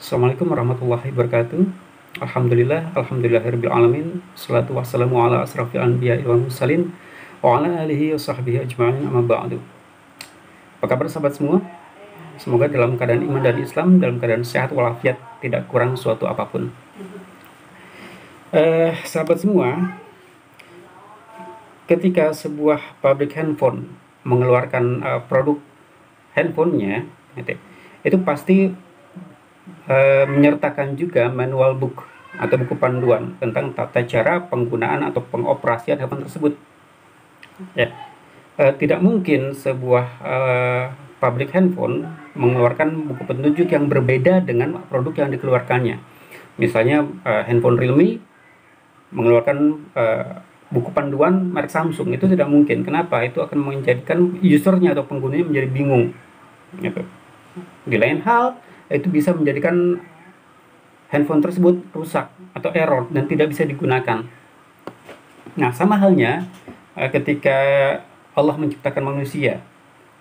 Assalamualaikum warahmatullahi wabarakatuh. Alhamdulillahirabbil alamin. Shalatu wassalamu ala asrafil anbiya'i wal mursalin wa ala alihi wa sahbihi ajma'in, amma ba'du. Apa kabar sahabat semua? Semoga dalam keadaan iman dan Islam, dalam keadaan sehat walafiat, tidak kurang suatu apapun. Sahabat semua, ketika sebuah pabrik handphone mengeluarkan produk handphonenya, itu pasti menyertakan juga manual book atau buku panduan tentang tata cara penggunaan atau pengoperasian handphone tersebut. Ya, tidak mungkin sebuah pabrik handphone mengeluarkan buku petunjuk yang berbeda dengan produk yang dikeluarkannya. Misalnya handphone Realme mengeluarkan buku panduan merek Samsung, itu tidak mungkin. Kenapa? Itu akan menjadikan usernya atau penggunanya menjadi bingung. Gitu. Di lain hal, itu bisa menjadikan handphone tersebut rusak atau error dan tidak bisa digunakan. Nah, sama halnya ketika Allah menciptakan manusia,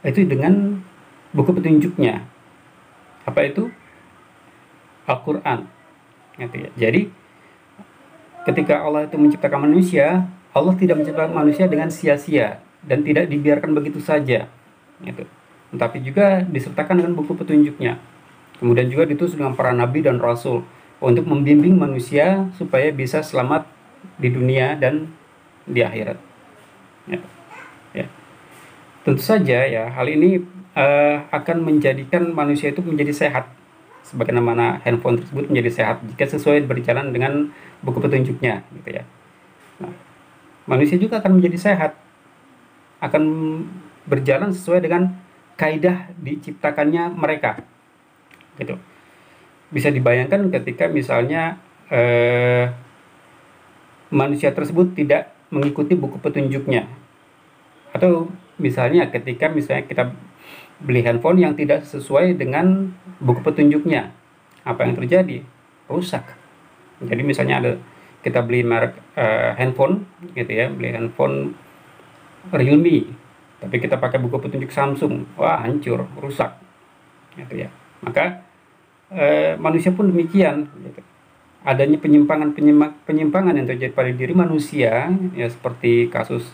itu dengan buku petunjuknya. Apa itu? Al-Quran. Gitu ya. Jadi, ketika Allah itu menciptakan manusia, Allah tidak menciptakan manusia dengan sia-sia dan tidak dibiarkan begitu saja. Gitu. Tapi juga disertakan dengan buku petunjuknya. Kemudian juga ditulis dengan para nabi dan rasul untuk membimbing manusia supaya bisa selamat di dunia dan di akhirat. Ya. Tentu saja ya, hal ini akan menjadikan manusia itu menjadi sehat. Sebagaimana handphone tersebut menjadi sehat jika sesuai berjalan dengan buku petunjuknya, gitu ya. Nah, manusia juga akan menjadi sehat, akan berjalan sesuai dengan kaidah diciptakannya mereka. Gitu. Bisa dibayangkan ketika misalnya manusia tersebut tidak mengikuti buku petunjuknya, atau misalnya ketika kita beli handphone yang tidak sesuai dengan buku petunjuknya, apa yang terjadi? Rusak. Jadi misalnya kita beli merek handphone, gitu ya, beli handphone Realme, tapi kita pakai buku petunjuk Samsung, wah hancur, rusak, gitu ya. Maka manusia pun demikian, gitu. Adanya penyimpangan yang terjadi pada diri manusia, ya, seperti kasus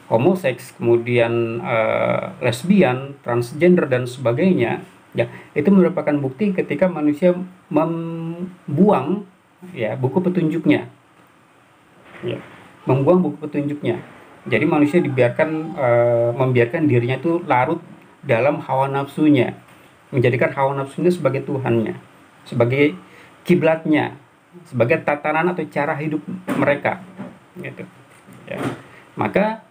homoseks, kemudian lesbian, transgender dan sebagainya, ya, itu merupakan bukti ketika manusia membuang, ya, buku petunjuknya, ya, membuang buku petunjuknya. Jadi manusia membiarkan dirinya itu larut dalam hawa nafsunya, menjadikan hawa nafsunya sebagai Tuhannya, sebagai kiblatnya, sebagai tatanan atau cara hidup mereka, gitu. Ya. Maka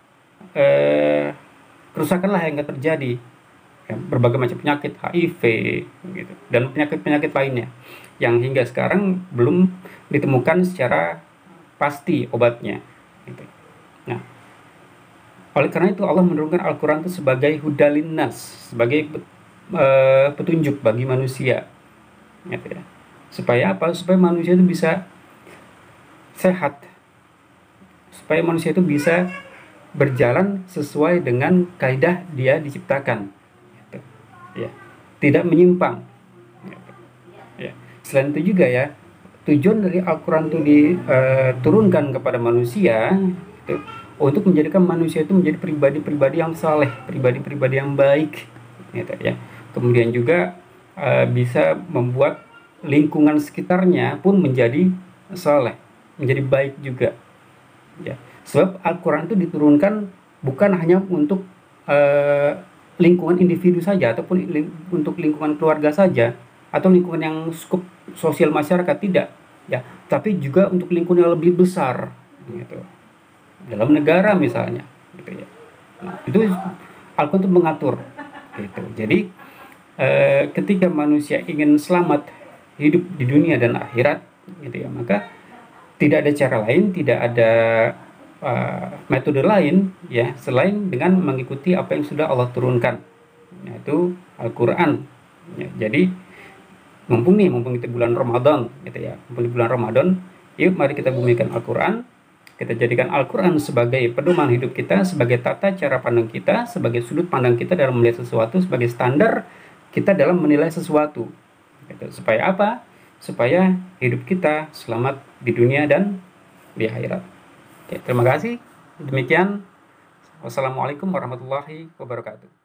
kerusakanlah yang terjadi, ya, berbagai macam penyakit HIV, gitu, dan penyakit-penyakit lainnya yang hingga sekarang belum ditemukan secara pasti obatnya, gitu. Nah, oleh karena itu Allah menurunkan Al-Quran itu sebagai hudalin nas, sebagai petunjuk bagi manusia, gitu ya. Supaya apa? Supaya manusia itu bisa sehat, supaya manusia itu bisa berjalan sesuai dengan kaidah dia diciptakan, gitu, ya, tidak menyimpang, gitu, ya. Selain itu juga ya, tujuan dari Al-Quran itu diturunkan kepada manusia, gitu, untuk menjadikan manusia itu menjadi pribadi-pribadi yang saleh, pribadi-pribadi yang baik, gitu ya. Kemudian juga bisa membuat lingkungan sekitarnya pun menjadi saleh, menjadi baik juga, ya. Sebab Al-Quran itu diturunkan bukan hanya untuk lingkungan individu saja, ataupun untuk lingkungan keluarga saja, atau lingkungan yang skup sosial masyarakat, tidak, ya, tapi juga untuk lingkungan yang lebih besar, gitu, dalam negara misalnya, gitu ya. Nah, itu Al-Quran itu mengatur, gitu. Jadi ketika manusia ingin selamat hidup di dunia dan akhirat, gitu ya, maka tidak ada cara lain, tidak ada metode lain, ya, selain dengan mengikuti apa yang sudah Allah turunkan, yaitu Al-Quran, ya. Jadi mumpung kita bulan Ramadan, gitu ya, mumpung di bulan Ramadan, yuk mari kita bumikan Al-Quran, kita jadikan Al-Quran sebagai pedoman hidup kita, sebagai tata cara pandang kita, sebagai sudut pandang kita dalam melihat sesuatu, sebagai standar kita dalam menilai sesuatu, gitu. Supaya apa? supaya hidup kita selamat di dunia dan di akhirat. Oke, terima kasih. Demikian. Wassalamualaikum warahmatullahi wabarakatuh.